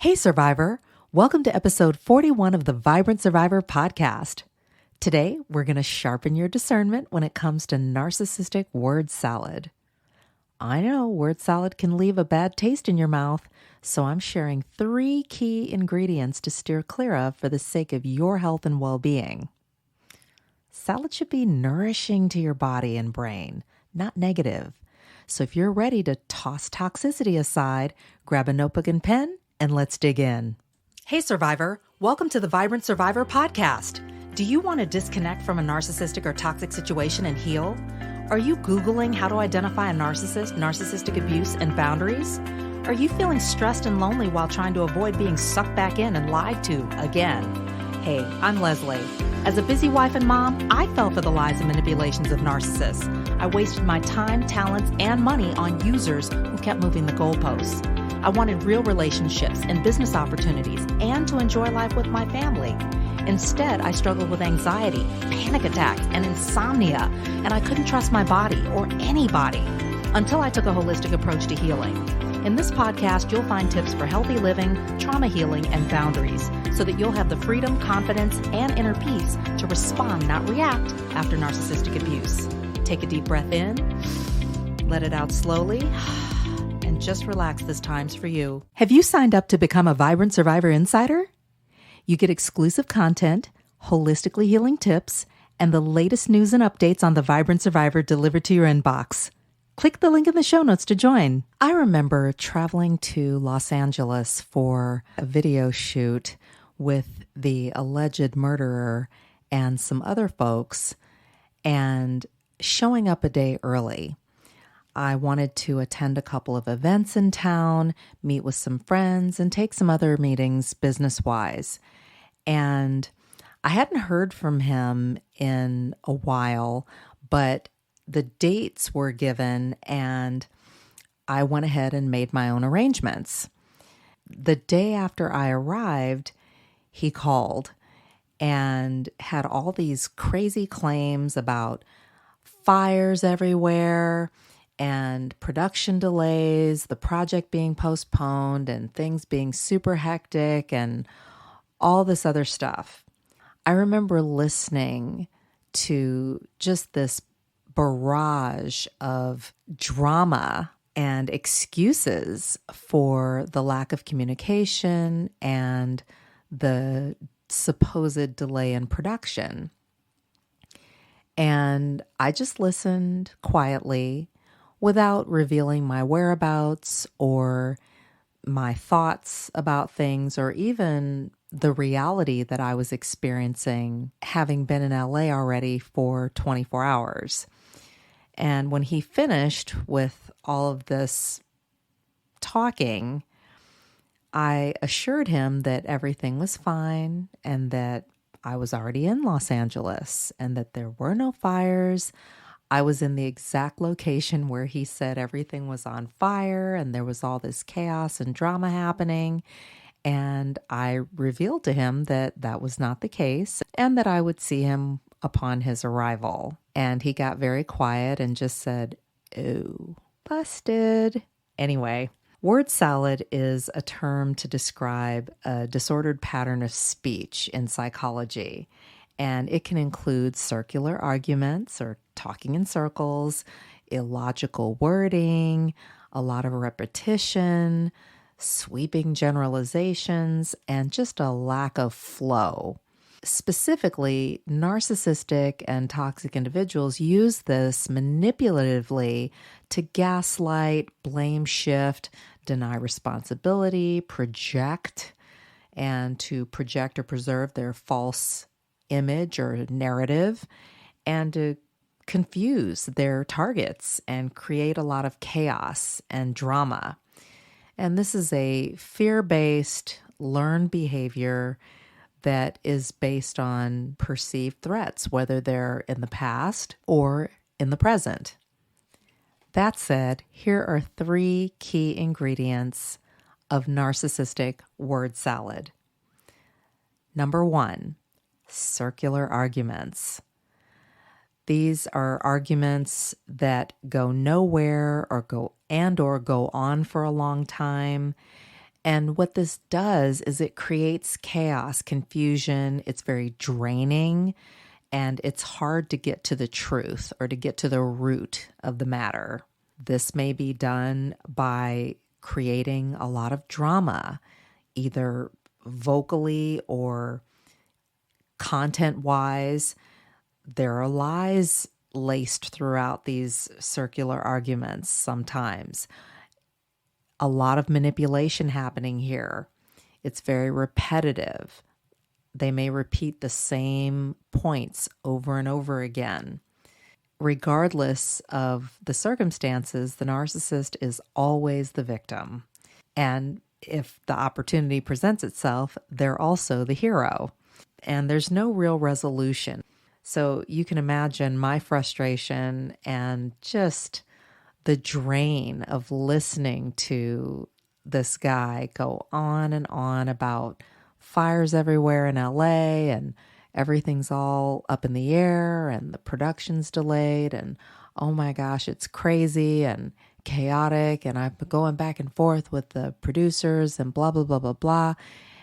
Hey, Survivor. Welcome to episode 41 of the Vibrant Survivor podcast. Today, we're going to sharpen your discernment when it comes to narcissistic word salad. I know word salad can leave a bad taste in your mouth, so I'm sharing 3 key ingredients to steer clear of for the sake of your health and well-being. Salad should be nourishing to your body and brain, not negative. So if you're ready to toss toxicity aside, grab a notebook and pen, and let's dig in. Hey, Survivor. Welcome to the Vibrant Survivor podcast. Do you want to disconnect from a narcissistic or toxic situation and heal? Are you Googling how to identify a narcissist, narcissistic abuse, and boundaries? Are you feeling stressed and lonely while trying to avoid being sucked back in and lied to again? Hey, I'm Lesley. As a busy wife and mom, I fell for the lies and manipulations of narcissists. I wasted my time, talents, and money on users who kept moving the goalposts. I wanted real relationships and business opportunities and to enjoy life with my family. Instead, I struggled with anxiety, panic attacks, and insomnia, and I couldn't trust my body or anybody until I took a holistic approach to healing. In this podcast, you'll find tips for healthy living, trauma healing, and boundaries so that you'll have the freedom, confidence, and inner peace to respond, not react, after narcissistic abuse. Take a deep breath in, let it out slowly, and just relax. This time's for you. Have you signed up to become a Vibrant Survivor Insider? You get exclusive content, holistically healing tips, and the latest news and updates on the Vibrant Survivor delivered to your inbox. Click the link in the show notes to join. I remember traveling to Los Angeles for a video shoot with the alleged murderer and some other folks and showing up a day early. I wanted to attend a couple of events in town, meet with some friends, and take some other meetings business-wise. And I hadn't heard from him in a while, but the dates were given, and I went ahead and made my own arrangements. The day after I arrived, he called and had all these crazy claims about fires everywhere and production delays, the project being postponed, and things being super hectic, and all this other stuff. I remember listening to just this barrage of drama and excuses for the lack of communication and the supposed delay in production. And I just listened quietly without revealing my whereabouts or my thoughts about things or even the reality that I was experiencing, having been in LA already for 24 hours. And when he finished with all of this talking, I assured him that everything was fine and that I was already in Los Angeles and that there were no fires. I was in the exact location where he said everything was on fire and there was all this chaos and drama happening. And I revealed to him that that was not the case and that I would see him upon his arrival. And he got very quiet and just said, "Oh, busted." Anyway, word salad is a term to describe a disordered pattern of speech in psychology. And it can include circular arguments or talking in circles, illogical wording, a lot of repetition, sweeping generalizations, and just a lack of flow. Specifically, narcissistic and toxic individuals use this manipulatively to gaslight, blame shift, deny responsibility, project, and to project or preserve their false image or narrative, and to confuse their targets and create a lot of chaos and drama. And this is a fear-based, learned behavior that is based on perceived threats, whether they're in the past or in the present. That said, here are 3 key ingredients of narcissistic word salad. Number 1, circular arguments. These are arguments that go nowhere or go on for a long time, And what this does is it creates chaos, confusion. It's very draining, and it's hard to get to the truth or to get to the root of the matter. This may be done by creating a lot of drama, either vocally or content-wise. There are lies laced throughout these circular arguments sometimes. A lot of manipulation happening here. It's very repetitive. They may repeat the same points over and over again. Regardless of the circumstances, the narcissist is always the victim. And if the opportunity presents itself, they're also the hero. And there's no real resolution. So you can imagine my frustration and just the drain of listening to this guy go on and on about fires everywhere in LA and everything's all up in the air and the production's delayed and oh my gosh, it's crazy and chaotic and I've been going back and forth with the producers and blah, blah, blah, blah, blah.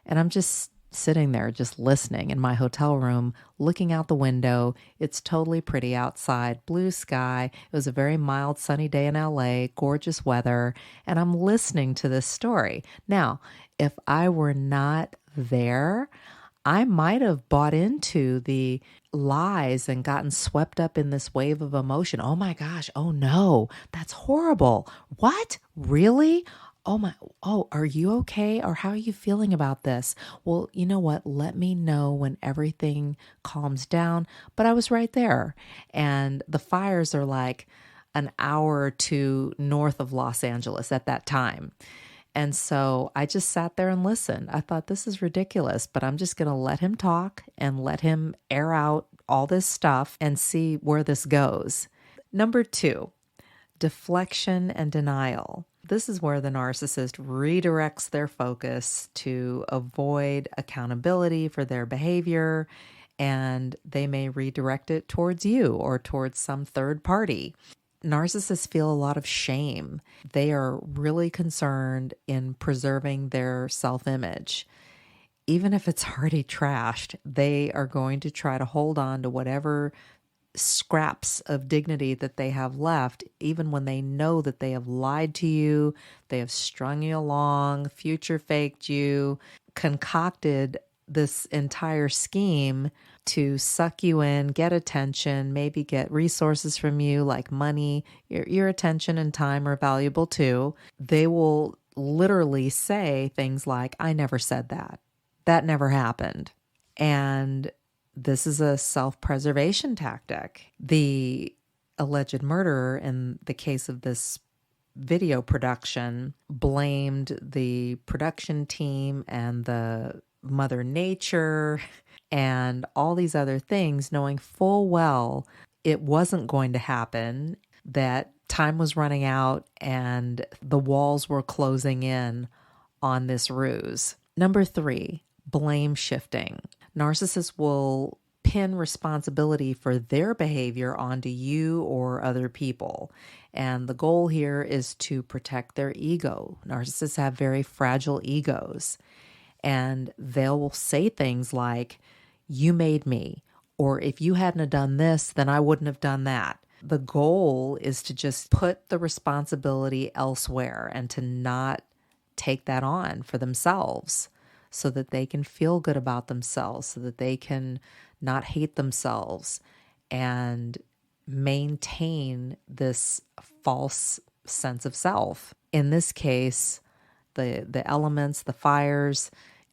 And I'm just sitting there just listening in my hotel room, looking out the window. It's totally pretty outside, blue sky. It was a very mild, sunny day in LA, gorgeous weather, and I'm listening to this story. Now, if I were not there, I might have bought into the lies and gotten swept up in this wave of emotion. Oh my gosh, oh no, that's horrible. What? Really? Oh, are you okay? Or how are you feeling about this? Well, you know what? Let me know when everything calms down. But I was right there. And the fires are like an hour or two north of Los Angeles at that time. And so I just sat there and listened. I thought, this is ridiculous, but I'm just going to let him talk and let him air out all this stuff and see where this goes. Number 2, deflection and denial. This is where the narcissist redirects their focus to avoid accountability for their behavior, and they may redirect it towards you or towards some third party. Narcissists feel a lot of shame. They are really concerned in preserving their self-image. Even if it's already trashed, they are going to try to hold on to whatever scraps of dignity that they have left, even when they know that they have lied to you, they have strung you along, future faked you, concocted this entire scheme to suck you in, get attention, maybe get resources from you like money. Your attention and time are valuable too. They will literally say things like, I never said that. That never happened. And this is a self-preservation tactic. The alleged murderer, in the case of this video production, blamed the production team and the Mother Nature and all these other things, knowing full well it wasn't going to happen, that time was running out and the walls were closing in on this ruse. Number 3, blame shifting. Narcissists will pin responsibility for their behavior onto you or other people. And the goal here is to protect their ego. Narcissists have very fragile egos. And they'll say things like, you made me, or if you hadn't have done this, then I wouldn't have done that. The goal is to just put the responsibility elsewhere and to not take that on for themselves so that they can feel good about themselves, so that they can not hate themselves and maintain this false sense of self. In this case, the elements, the fires,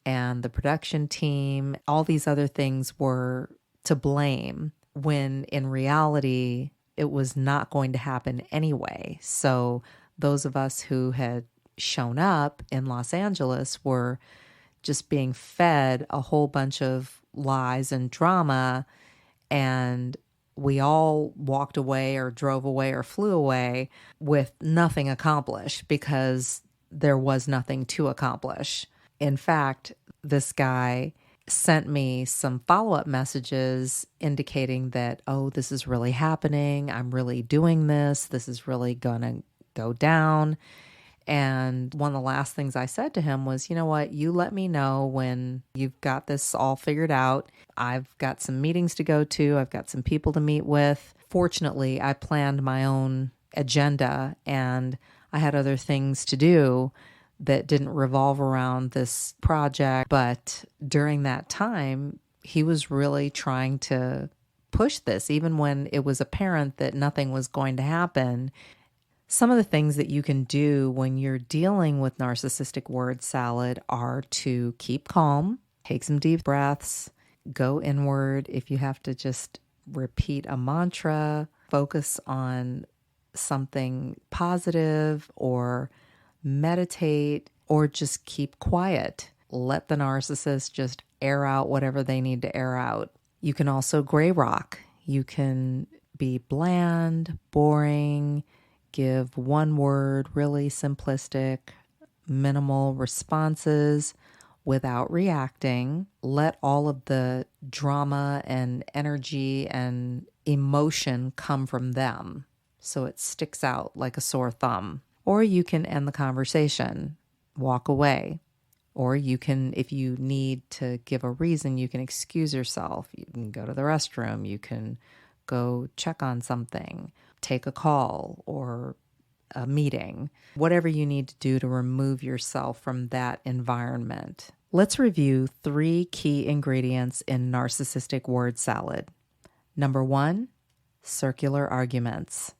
and the production team, all these other things were to blame when in reality, it was not going to happen anyway. So those of us who had shown up in Los Angeles were just being fed a whole bunch of lies and drama, and we all walked away or drove away or flew away with nothing accomplished because there was nothing to accomplish. In fact, this guy sent me some follow-up messages indicating that, oh, this is really happening. I'm really doing this. This is really going to go down. And one of the last things I said to him was, you know what, you let me know when you've got this all figured out. I've got some meetings to go to. I've got some people to meet with. Fortunately, I planned my own agenda and I had other things to do that didn't revolve around this project. But during that time, he was really trying to push this, even when it was apparent that nothing was going to happen. Some of the things that you can do when you're dealing with narcissistic word salad are to keep calm, take some deep breaths, go inward. If you have to just repeat a mantra, focus on something positive, or meditate, or just keep quiet. Let the narcissist just air out whatever they need to air out. You can also gray rock. You can be bland, boring, give one word, really simplistic, minimal responses without reacting. Let all of the drama and energy and emotion come from them, so it sticks out like a sore thumb. Or you can end the conversation, walk away. Or you can, if you need to give a reason, you can excuse yourself. You can go to the restroom. You can go check on something, take a call or a meeting, whatever you need to do to remove yourself from that environment. Let's review 3 key ingredients in narcissistic word salad. Number 1, circular arguments.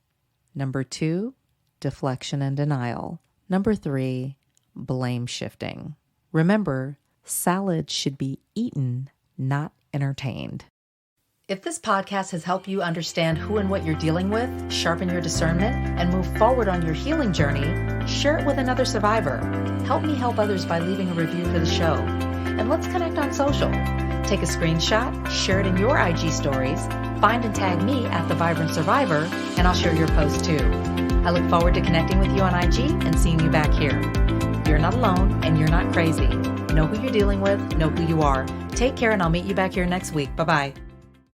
Number 2, deflection and denial. Number 3, blame shifting. Remember, salad should be eaten, not entertained. If this podcast has helped you understand who and what you're dealing with, sharpen your discernment, and move forward on your healing journey, share it with another survivor. Help me help others by leaving a review for the show. And let's connect on social. Take a screenshot, share it in your IG stories, find and tag me at The Vibrant Survivor, and I'll share your post too. I look forward to connecting with you on IG and seeing you back here. You're not alone and you're not crazy. Know who you're dealing with, know who you are. Take care and I'll meet you back here next week. Bye-bye.